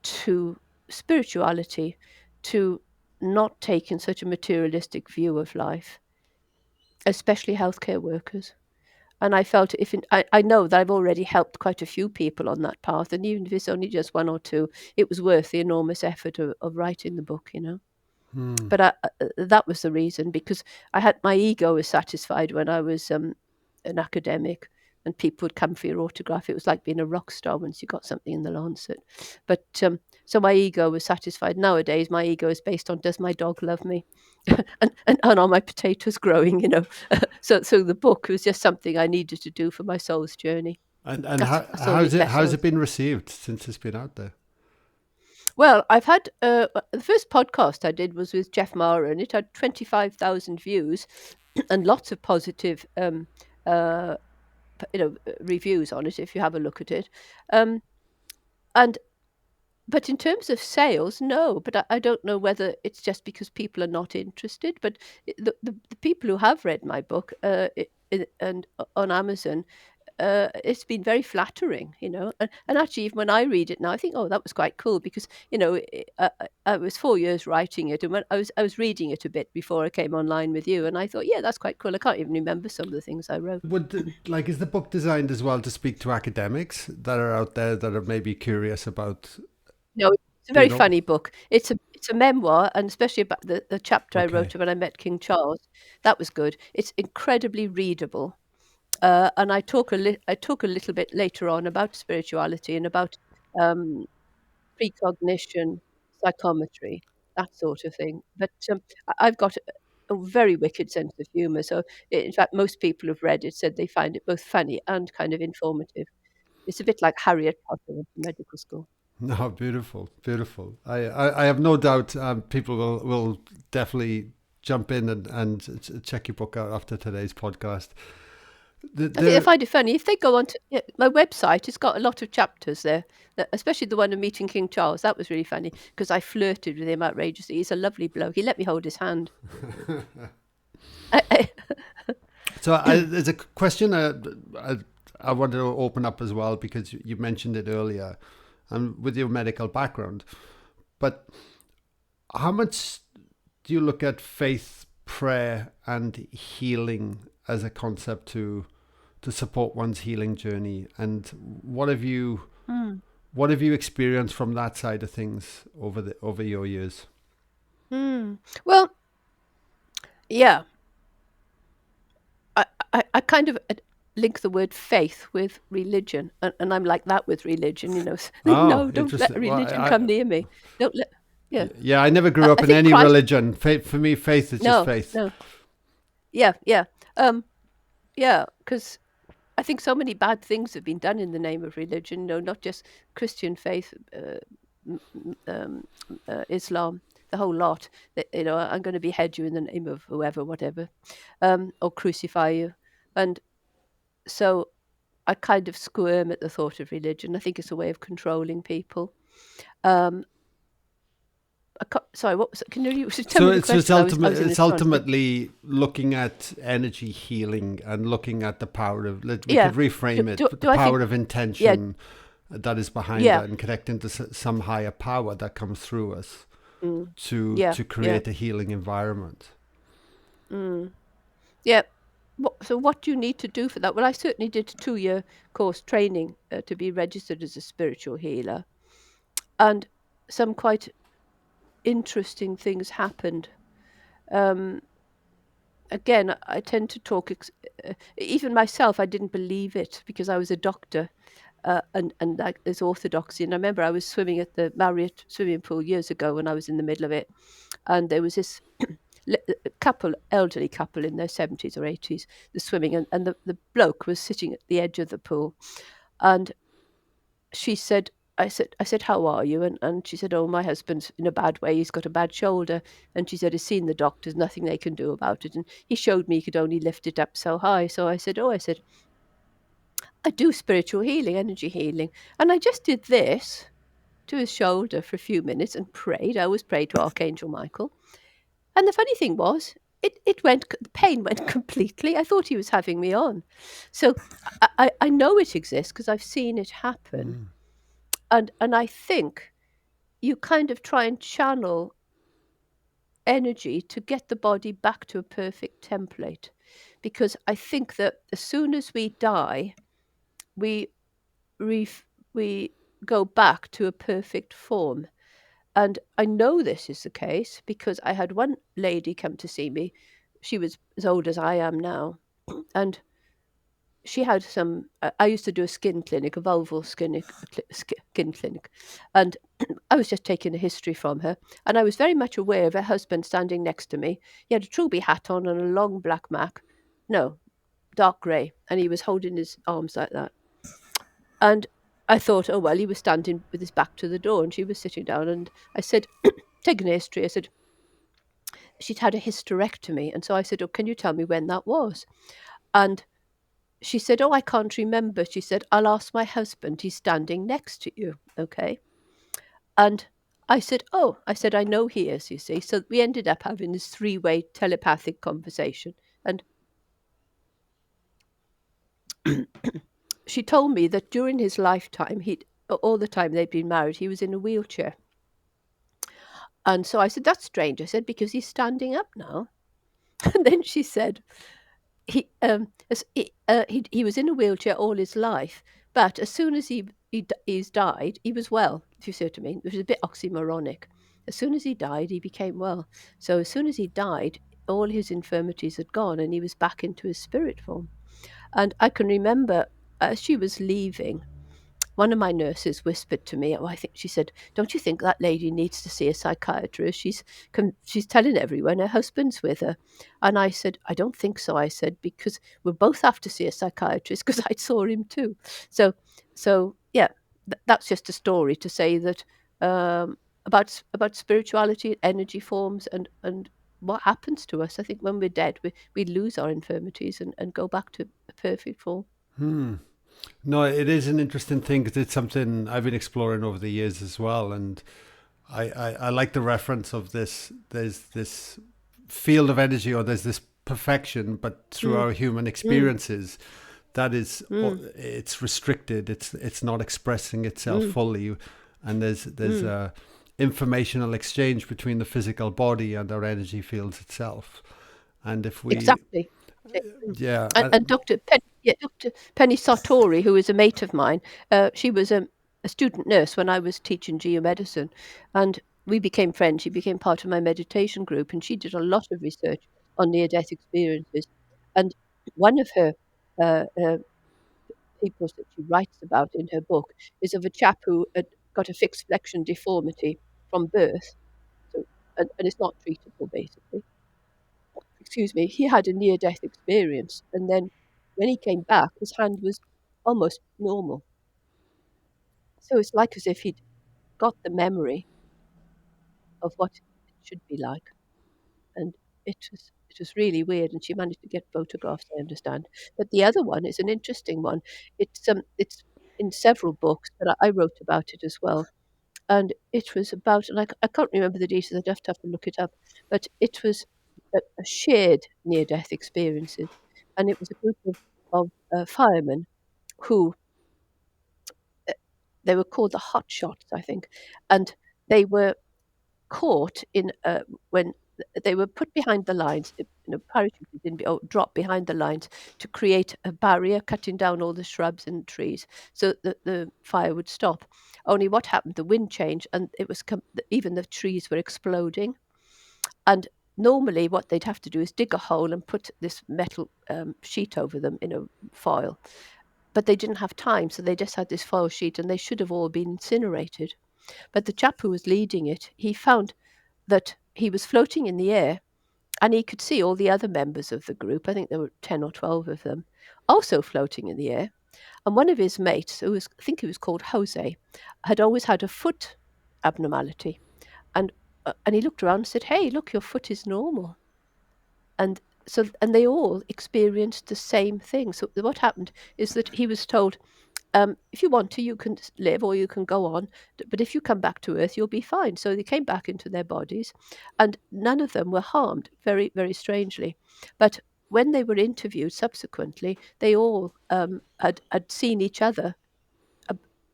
to spirituality, to not taking such a materialistic view of life, especially healthcare workers. And I felt I know that I've already helped quite a few people on that path, and even if it's only just one or two, it was worth the enormous effort of writing the book. Hmm. But that was the reason because I had my ego was satisfied when I was an academic, and people would come for your autograph. It was like being a rock star once you got something in the Lancet. But so my ego was satisfied. Nowadays, my ego is based on does my dog love me, and are my potatoes growing? So the book was just something I needed to do for my soul's journey. And That's all it less how's so. it been received since it's been out there? Well, I've had the first podcast I did was with Jeff Mara, and it had 25,000 views and lots of positive, uh, reviews on it. If you have a look at it, um, and but in terms of sales, no. But I don't know whether it's just because people are not interested. But the people who have read my book and on Amazon, it's been very flattering. And actually, even when I read it now, I think, oh, that was quite cool because I was 4 years writing it, and when I was reading it a bit before I came online with you, and I thought, yeah, that's quite cool. I can't even remember some of the things I wrote. Like, is the book designed as well to speak to academics that are out there that are maybe curious about, No, it's a you very know? funny book. It's a memoir, and especially about the chapter I Okay. wrote when I met King Charles. That was good. It's incredibly readable. And I talk a little bit later on about spirituality and about um, precognition, psychometry, that sort of thing. But I've got a very wicked sense of humour. So, in fact, most people who've read it said they find it both funny and kind of informative. It's a bit like Harriet Potter went to medical school. No, beautiful, beautiful. I have no doubt people will definitely jump in and check your book out after today's podcast. I think I The find it funny if they go on to my website. It's got a lot of chapters there, especially the one of meeting King Charles. That was really funny because I flirted with him outrageously. He's a lovely bloke. He let me hold his hand. I, So there's a question I wanted to open up as well because you mentioned it earlier, and with your medical background. But how much do you look at faith, prayer, and healing as a concept to support one's healing journey. And what have you Mm. experienced from that side of things over your years? Mm. Well, yeah, I kind of link the word faith with religion, and I'm like that with religion, you know. Oh, No, don't let interesting. Well, religion come near me. Don't let. Yeah, yeah, I never grew up I in think any Christ. religion. Faith, for me, faith is just No, faith. no. Yeah, yeah, um, yeah. Because I think so many bad things have been done in the name of religion. No, not just Christian faith, Islam, the whole lot. That, you know, I'm going to behead you in the name of whoever, whatever, or crucify you, and so I kind of squirm at the thought of religion. I think it's a way of controlling people. Um, sorry, what was it? Can you tell So me the it's question? I was in a it's trance. ultimately looking at energy healing and looking at the power of, we could Yeah. reframe it, but the Do I think? power of Yeah. intention that is behind Yeah. that, and connecting to some higher power that comes through us Mm, to yeah. Yeah. create a healing environment. Mm, yeah. So what do you need to do for that? Well, I certainly did a 2-year course training to be registered as a spiritual healer, and some quite interesting things happened. Um, Again, I tend to talk. Even myself, I didn't believe it because I was a doctor, and like there's orthodoxy. And I remember I was swimming at the Marriott swimming pool years ago when I was in the middle of it, and there was this couple, elderly couple in their 70s or 80s, the swimming, and the bloke was sitting at the edge of the pool, and she said. I said, how are you? And she said, oh, my husband's in a bad way. He's got a bad shoulder. And she said, he's seen the doctors, nothing they can do about it. And he showed me he could only lift it up so high. So I said, I do spiritual healing, energy healing. And I just did this to his shoulder for a few minutes and prayed. I always prayed to Archangel Michael. And the funny thing was, the pain went completely. I thought he was having me on. So I know it exists because I've seen it happen. Mm. And I think you kind of try and channel energy to get the body back to a perfect template. Because I think that as soon as we die, we ref- we go back to a perfect form. And I know this is the case because I had one lady come to see me. She was as old as I am now. And she had some. I used to do a skin clinic, a vulval skin clinic. And I was just taking a history from her. And I was very much aware of her husband standing next to me. He had a Truby hat on and a long black mac. No, dark grey. And he was holding his arms like that. And I thought, oh, well, he was standing with his back to the door and she was sitting down. And I said, taking a history, I said, she'd had a hysterectomy. And so I said, oh, can you tell me when that was? And she said, oh, I can't remember. She said, I'll ask my husband. He's standing next to you. Okay. And I said, oh, I know he is, you see. So we ended up having this 3-way telepathic conversation. And she told me that during his lifetime, all the time they'd been married, he was in a wheelchair. And so I said, that's strange. I said, because he's standing up now. And then she said, he was in a wheelchair all his life, but as soon as he's died, he was well. If you see what I mean, which is a bit oxymoronic. As soon as he died, he became well. So as soon as he died, all his infirmities had gone, and he was back into his spirit form. And I can remember as she was leaving, one of my nurses whispered to me, oh, I think she said, don't you think that lady needs to see a psychiatrist? She's telling everyone her husband's with her. And I said, I don't think so. I said, because we'll both have to see a psychiatrist because I saw him too. So yeah, that's just a story to say that about spirituality, energy forms, and what happens to us. I think when we're dead, we lose our infirmities and go back to a perfect form. Hmm. No, it is an interesting thing because it's something I've been exploring over the years as well. And I like the reference of this. There's this field of energy, or there's this perfection, but through Mm, our human mm, experiences, that is, mm. it's restricted. It's not expressing itself Mm, fully, and there's mm, a informational exchange between the physical body and our energy fields itself. And if we, Exactly. yeah, And Dr. Penny Sartori, who is a mate of mine, she was a student nurse when I was teaching geomedicine, and we became friends. She became part of my meditation group, and she did a lot of research on near-death experiences. And one of her uh, uh, peoples that she writes about in her book is of a chap who had got a fixed flexion deformity from birth, so and it's not treatable basically. Excuse me, he had a near death experience. And then when he came back, his hand was almost normal. So it's like as if he'd got the memory of what it should be like. And it was really weird. And she managed to get photographs, I understand. But the other one is an interesting one. It's in several books, but I wrote about it as well. And it was about, and I can't remember the details, I'd have to look it up, but it was a shared near death experiences. And it was a group of firemen who, uh, they were called the hot shots, I think, and they were caught in when they were put behind the lines, parachuted in, dropped behind the lines to create a barrier, cutting down all the shrubs and trees so that the fire would stop. Only what happened? The wind changed, and it was even the trees were exploding. And normally, what they'd have to do is dig a hole and put this metal sheet over them in a foil. But they didn't have time, so they just had this foil sheet, and they should have all been incinerated. But the chap who was leading it, he found that he was floating in the air, and he could see all the other members of the group. I think there were 10 or 12 of them, also floating in the air. And one of his mates, I think he was called Jose, had always had a foot abnormality. And he looked around and said, "Hey, look, your foot is normal." And and they all experienced the same thing. So what happened is that he was told, if you want to, you can live or you can go on. But if you come back to Earth, you'll be fine. So they came back into their bodies, and none of them were harmed, very, very strangely. But when they were interviewed subsequently, they all had seen each other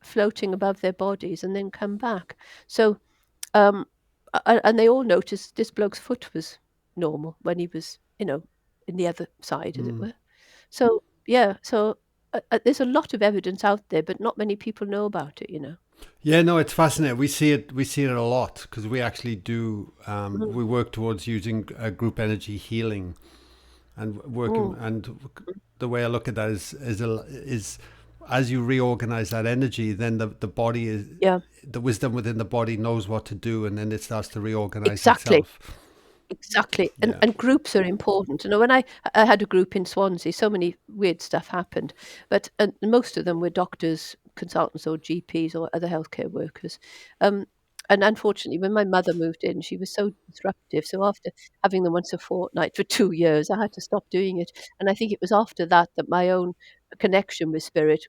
floating above their bodies and then come back. So, um, and they all noticed this bloke's foot was normal when he was, in the other side, as it mm. were. So yeah, so there's a lot of evidence out there, but not many people know about it. Yeah, no, it's fascinating. We see it. We see it a lot because we actually do. Mm, We work towards using group energy healing and working. mm, And the way I look at that is as you reorganize that energy, then the body is yeah, the wisdom within the body knows what to do, and then it starts to reorganize exactly. itself. Exactly, and Yeah. and groups are important. When I had a group in Swansea, so many weird stuff happened, but most of them were doctors, consultants, or GPs, or other healthcare workers. Um, and unfortunately, when my mother moved in, she was so disruptive. So after having them once a fortnight for 2 years, I had to stop doing it. And I think it was after that that my own connection with spirit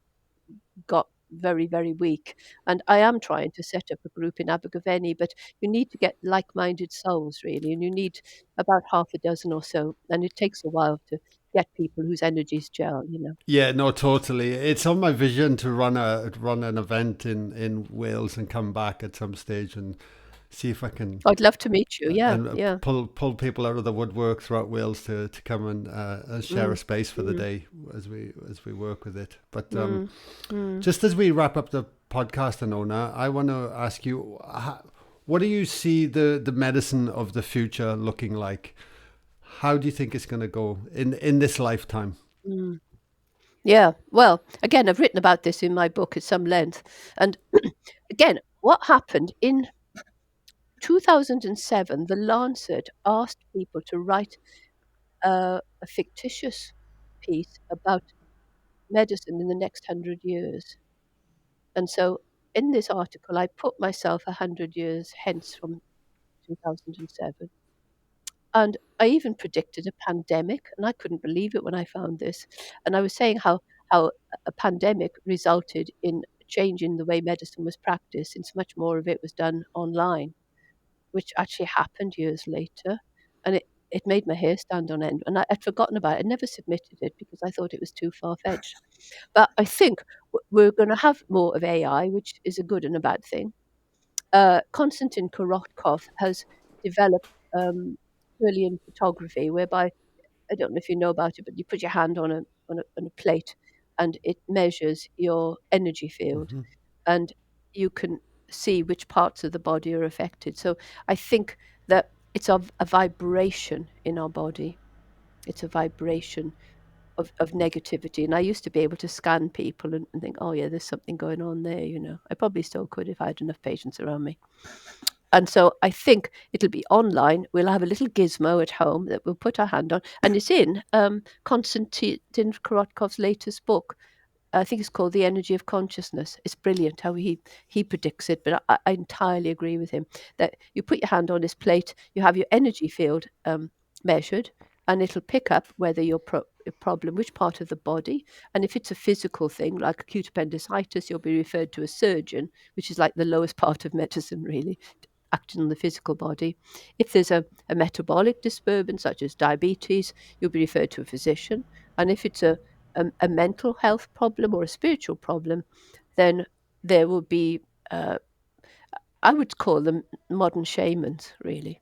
got very, very weak. And I am trying to set up a group in Abergavenny, but you need to get like minded souls, really, and you need about half a dozen or so. And it takes a while to get people whose energies gel. Yeah, no, totally. It's on my vision to run an event in Wales and come back at some stage and see if I can I'd love to meet you. Yeah, and yeah. pull people out of the woodwork throughout Wales to come and share a Mm, space for the mm, day as we work with it. But mm, mm, just as we wrap up the podcast, Anona, I want to ask you, what do you see the medicine of the future looking like? How do you think it's going to go in this lifetime? mm. Yeah. Well, again, I've written about this in my book at some length. And again, what happened in 2007, the Lancet asked people to write a fictitious piece about medicine in the next 100 years. And so in this article, I put myself 100 years hence from 2007. And I even predicted a pandemic, and I couldn't believe it when I found this. And I was saying how a pandemic resulted in a change in the way medicine was practiced, since much more of it was done online, which actually happened years later. And it made my hair stand on end. And I'd forgotten about it. I never submitted it because I thought it was too far fetched. But I think we're going to have more of AI, which is a good and a bad thing. Konstantin Korotkov has developed brilliant photography, whereby I don't know if you know about it, but you put your hand on a plate, and it measures your energy field, Hmm. and you can see which parts of the body are affected. So I think that it's of a vibration in our body. It's a vibration of negativity. And I used to be able to scan people and think, oh yeah, there's something going on there, you know. I probably still could if I had enough patients around me. And so I think it'll be online. We'll have a little gizmo at home that we'll put our hand on, and it's in Konstantin Korotkov's latest book. I think it's called The Energy of Consciousness. It's brilliant how he predicts it, but I entirely agree with him that you put your hand on this plate, you have your energy field measured, and it'll pick up whether your problem, which part of the body, and if it's a physical thing like acute appendicitis, you'll be referred to a surgeon, which is like the lowest part of medicine, really, acting on the physical body. If there's a metabolic disturbance such as diabetes, you'll be referred to a physician, and if it's a mental health problem or a spiritual problem, then there will be, I would call them modern shamans, really,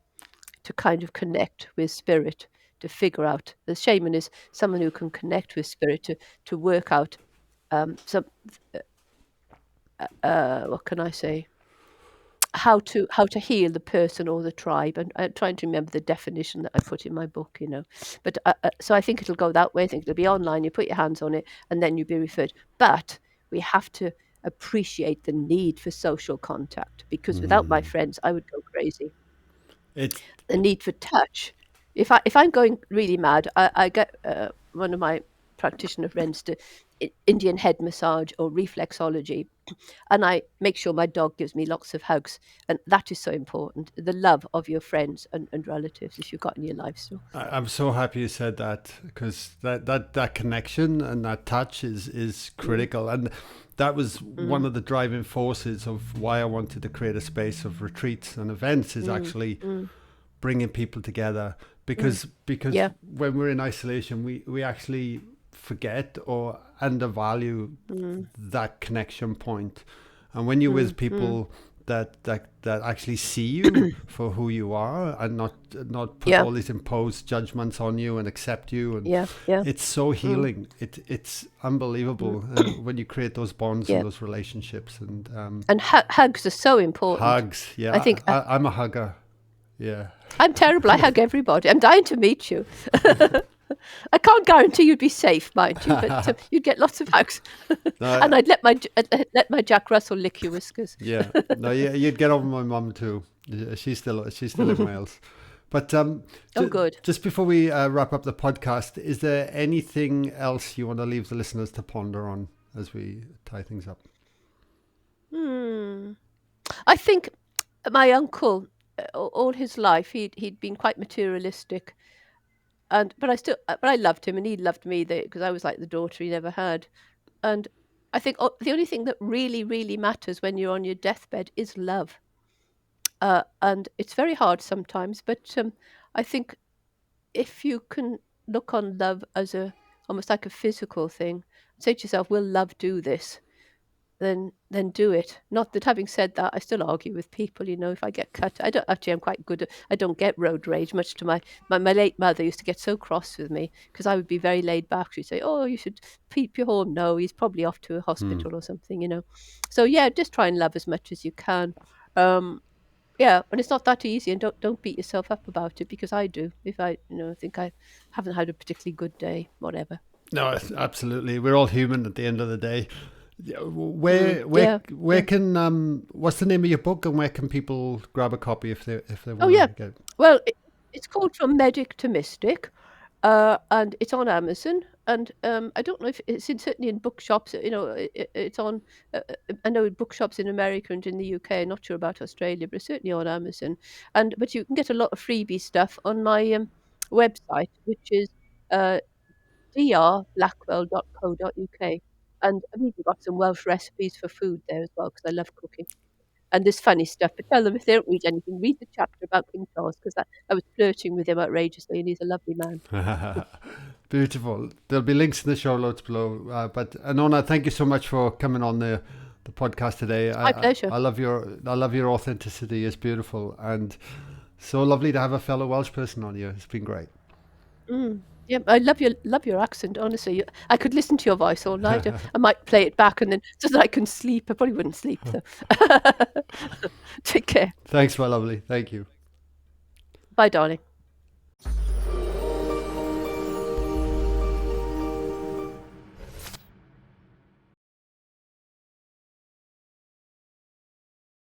to kind of connect with spirit, to figure out. The shaman is someone who can connect with spirit to work out some, what can I say? How to heal the person or the tribe, and I'm trying to remember the definition that I put in my book, you know. But so I think it'll go that way. I think it'll be online. You put your hands on it, and then you'll be referred. But we have to appreciate the need for social contact, because without my friends, I would go crazy. It's The need for touch. If I'm going really mad, I get one of my practitioner friends to Indian head massage or reflexology, and I make sure my dog gives me lots of hugs, and that is so important. The love of your friends and relatives, if you've got in your life still. I'm so happy you said that, because that connection and that touch is Mm, critical, and that was one mm, of the driving forces of why I wanted to create a space of retreats and events, is mm, actually mm, bringing people together, mm. because Yeah. when we're in isolation, we actually forget or undervalue Mm, that connection point. And when you're mm, with mm. people that actually see you for who you are, and not put Yeah. all these imposed judgments on you and accept you, and Yeah. Yeah. it's so Mm, healing. It's mm. unbelievable when you create those bonds and Yeah. those relationships, and And hugs are so important. hugs. I Yeah, think I'm a hugger. Yeah. I'm terrible. I hug everybody. I'm dying to meet you. I can't guarantee you'd be safe, mind you, but you'd get lots of hugs. And No, I'd let my Jack Russell lick your whiskers. yeah, no, yeah, you'd get over my mum too. Yeah, she's still in Wales. But Oh, good. just before we wrap up the podcast, is there anything else you want to leave the listeners to ponder on as we tie things up? Hmm. I think my uncle, all his life, he'd been quite materialistic, and but I loved him, and he loved me because I was like the daughter he never had. And I think the only thing that really, really matters when you're on your deathbed is love. And it's very hard sometimes, but I think if you can look on love as a almost like a physical thing, say to yourself, "Will love do this?" Then do it. Not that, having said that, I still argue with people. You know, if I get cut, I don't actually. I'm quite good. I don't get road rage. Much to my late mother used to get so cross with me because I would be very laid back. She'd say, "Oh, you should keep your home." No, he's probably off to a Hmm. hospital or something. You know, so yeah, just try and love as much as you can. Um, yeah, and it's not that easy, and don't beat yourself up about it, because I do. If I, think I haven't had a particularly good day, whatever. No, absolutely. We're all human at the end of the day. Yeah, where Yeah. can what's the name of your book, and where can people grab a copy if they Oh, want yeah. to get it? Well, it's called From Medic to Mystic, and it's on Amazon. And I don't know if certainly in bookshops. It's on. I know in bookshops in America and in the UK. Not sure about Australia, but it's certainly on Amazon. But you can get a lot of freebie stuff on my website, which is uh, drblackwell.co.uk. And I've even got some Welsh recipes for food there as well, because I love cooking. And there's funny stuff. But tell them, if they don't read anything, read the chapter about King Charles, because I was flirting with him outrageously, and he's a lovely man. Beautiful. There'll be links in the show notes below. But Anona, thank you so much for coming on the podcast today. It's my pleasure. I love your authenticity. It's beautiful, and so lovely to have a fellow Welsh person on you. It's been great. Mm. Yeah, I love your accent, honestly. I could listen to your voice all night. I might play it back and then so that I can sleep. I probably wouldn't sleep though. Take care. Thanks, my lovely. Thank you. Bye, darling.